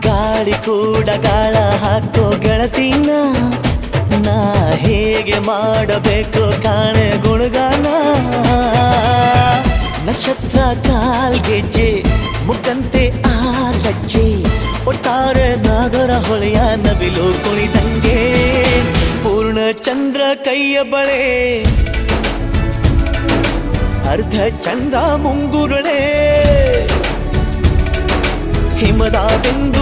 ಗಾಳಿ ಕೂಡ ಗಾಳ ಹಾಕೋ ಗೆಳತಿನ ನಾ ಹೇಗೆ ಮಾಡಬೇಕು ಕಾಣೆ ಗುಣಗಾನ ನಕ್ಷತ್ರ ಕಾಲ್ಗೆಜ್ಜೆ ಮುಖಂತೆ ಆ ಲಜ್ಜೆ ಒಟ್ಟಾರೆ ನಾಗರ ಹೊಳೆಯ ನವಿಲು ಕುಣಿದಂಗೆ ಪೂರ್ಣ ಚಂದ್ರ ಕೈಯ ಬಳೆ ಅರ್ಧ ಚಂದ್ರ ಮುಂಗುರುಳೆ ಹಿಮದ ಬಿಂದು